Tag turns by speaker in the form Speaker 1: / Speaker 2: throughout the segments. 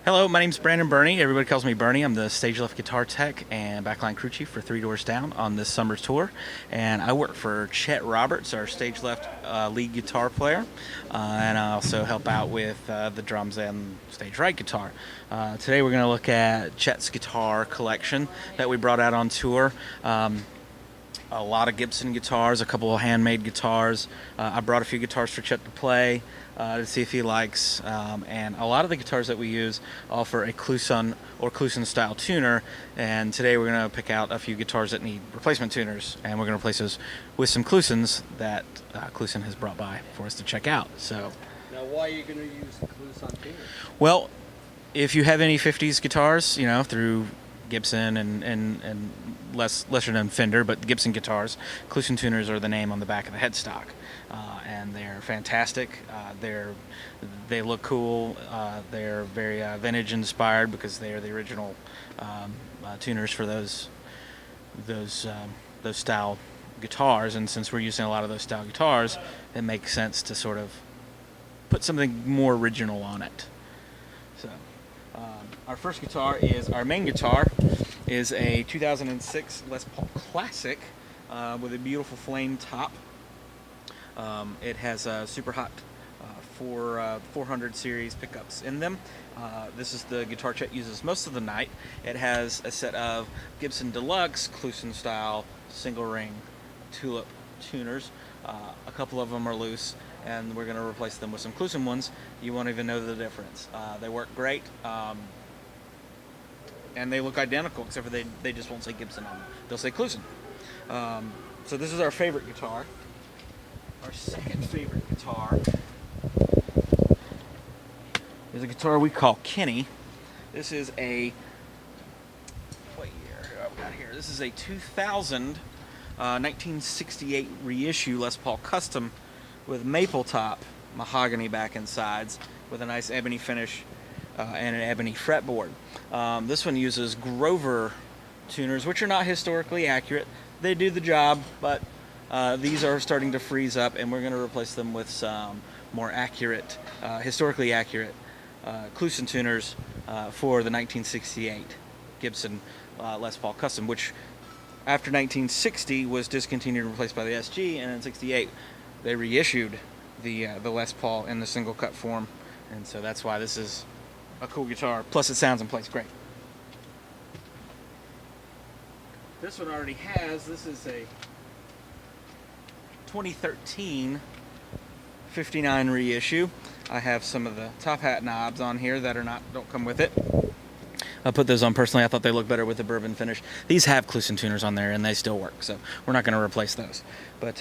Speaker 1: Hello, my name's Brandon Burney. Everybody calls me Burney. I'm the stage left guitar tech and backline crew chief for Three Doors Down on this summer tour. And I work for Chet Roberts, our stage left lead guitar player. And I also help out with the drums and stage right guitar. Today we're going to look at Chet's guitar collection that we brought out on tour. A lot of Gibson guitars, a couple of handmade guitars. I brought a few guitars for Chet to play to see if he likes. And a lot of the guitars that we use offer a Kluson or Kluson style tuner. And today we're going to pick out a few guitars that need replacement tuners. And we're going to replace those with some Klusons that Kluson has brought by for us to check out. So,
Speaker 2: now, why are you going to use Kluson tuners?
Speaker 1: Well, if you have any 50s guitars, through Gibson and lesser known Fender, but Gibson guitars, Kluson tuners are the name on the back of the headstock, and they're fantastic. They look cool. They're very vintage inspired because they are the original tuners for those style guitars. And since we're using a lot of those style guitars, it makes sense to sort of put something more original on it. So. Our first guitar is our main guitar is a 2006 Les Paul Classic with a beautiful flame top. It has a super hot 400 series pickups in them. This is the guitar Chet uses most of the night. It has a set of Gibson Deluxe Kluson style single ring tulip tuners. A couple of them are loose, and we're going to replace them with some Kluson ones. You won't even know the difference. They work great. And they look identical, except for they just won't say Gibson on them. They'll say Kluson. So this is our favorite guitar. Our second favorite guitar is a guitar we call Kenny. This is a, what year have we got here? This is a 2000 1968 reissue Les Paul Custom with maple top, mahogany back and sides, with a nice ebony finish and an ebony fretboard. This one uses Grover tuners, which are not historically accurate. They do the job, but these are starting to freeze up, and we're going to replace them with some more accurate, historically accurate Kluson tuners for the 1968 Gibson Les Paul Custom, which after 1960 was discontinued and replaced by the SG, and in '68 they reissued the Les Paul in the single cut form, and so that's why this is a cool guitar. Plus, it sounds and plays great. This one already has. This is a 2013 '59 reissue. I have some of the top hat knobs on here that don't come with it. I put those on personally. I thought they looked better with the bourbon finish. These have Kluson tuners on there, and they still work, so we're not going to replace those. But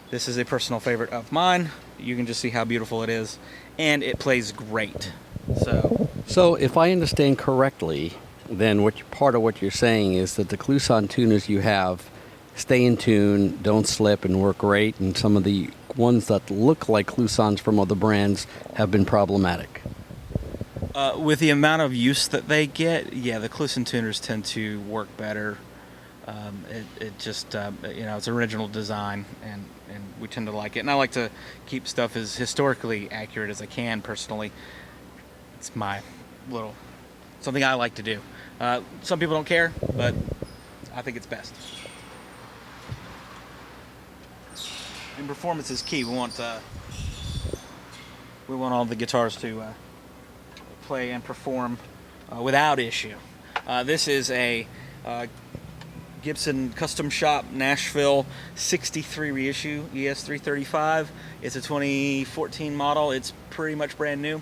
Speaker 1: this is a personal favorite of mine. You can just see how beautiful it is, and it plays great.
Speaker 2: So if I understand correctly, then part of what you're saying is that the Kluson tuners you have stay in tune, don't slip, and work great, and some of the ones that look like Klusons from other brands have been problematic.
Speaker 1: With the amount of use that they get, yeah, the Kluson tuners tend to work better. It just, it's original design, and we tend to like it. And I like to keep stuff as historically accurate as I can, personally. It's my something I like to do. Some people don't care, but I think it's best. And performance is key. We want all the guitars to play and perform without issue. This is a Gibson Custom Shop Nashville '63 reissue ES335. It's a 2014 model. It's pretty much brand new.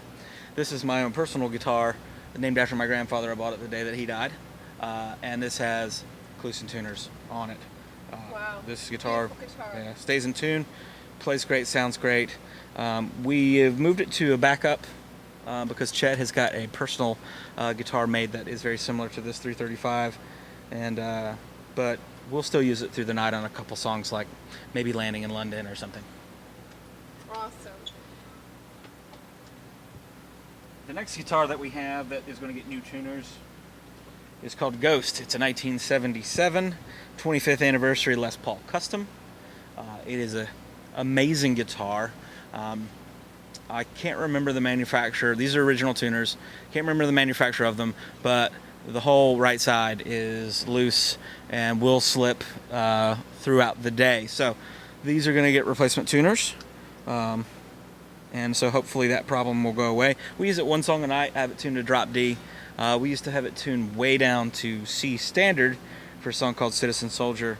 Speaker 1: This is my own personal guitar, named after my grandfather. I bought it the day that he died. And this has Kluson tuners on it.
Speaker 3: Wow.
Speaker 1: This guitar stays in tune, plays great, sounds great. We have moved it to a backup because Chet has got a personal guitar made that is very similar to this 335. But we'll still use it through the night on a couple songs, like maybe Landing in London or something.
Speaker 3: Awesome.
Speaker 1: The next guitar that we have that is going to get new tuners is called Ghost. It's a 1977 25th anniversary Les Paul Custom. It is an amazing guitar. I can't remember the manufacturer. These are original tuners. Can't remember the manufacturer of them, but the whole right side is loose and will slip throughout the day. So these are going to get replacement tuners. And so hopefully that problem will go away. We use it one song a night, have it tuned to drop D. We used to have it tuned way down to C standard for a song called Citizen Soldier,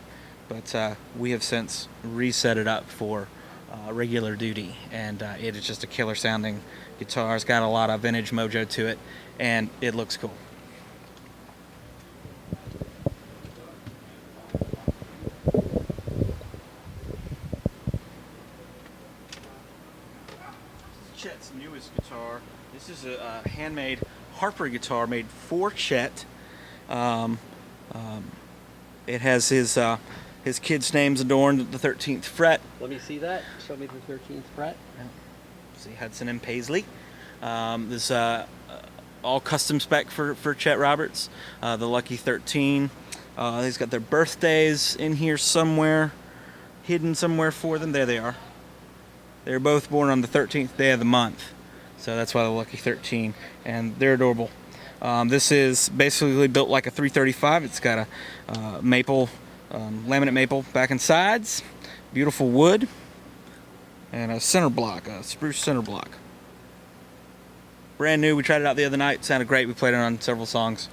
Speaker 1: but we have since reset it up for regular duty, and it is just a killer sounding guitar. It's got a lot of vintage mojo to it, and it looks cool. Chet's newest guitar. This is a handmade Harper guitar made for Chet. It has his kids' names adorned at the 13th fret.
Speaker 2: Let me see that. Show me the 13th fret.
Speaker 1: See Hudson and Paisley. This all custom spec for Chet Roberts. The Lucky 13. He's got their birthdays in here somewhere, hidden somewhere for them. There they are. They were both born on the 13th day of the month, so that's why the Lucky 13, and they're adorable. This is basically built like a 335. It's got a maple, laminate maple back and sides, beautiful wood, and a center block, a spruce center block. Brand new. We tried it out the other night. It sounded great. We played it on several songs.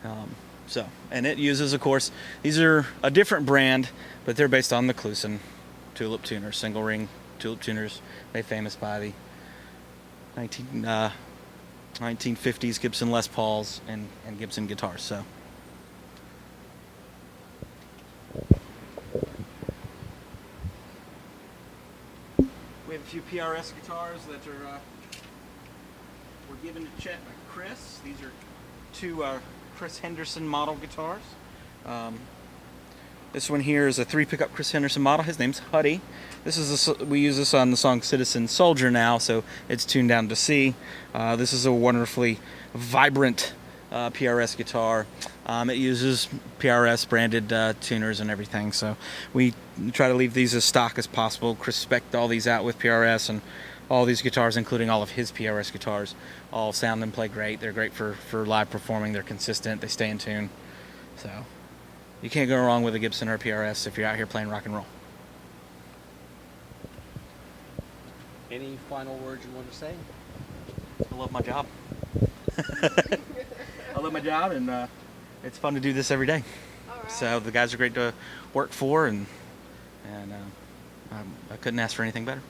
Speaker 1: And it uses, of course, these are a different brand, but they're based on the Kluson tulip tuner, single ring tulip tuners, made famous by the 1950s Gibson Les Pauls and Gibson guitars. So we have a few PRS guitars that are were given to Chet by Chris. These are two Chris Henderson model guitars. This one here is a 3 pickup Chris Henderson model. His name's Huddy. We use this on the song Citizen Soldier now, so it's tuned down to C. This is a wonderfully vibrant PRS guitar. It uses PRS branded tuners and everything, so we try to leave these as stock as possible. Chris spec'd all these out with PRS, and all these guitars, including all of his PRS guitars, all sound and play great. They're great for live performing. They're consistent. They stay in tune. So you can't go wrong with a Gibson or a PRS if you're out here playing rock and roll.
Speaker 2: Any final words you want to say?
Speaker 1: I love my job. I love my job, and it's fun to do this every day.
Speaker 3: All right.
Speaker 1: So the guys are great to work for, and I couldn't ask for anything better.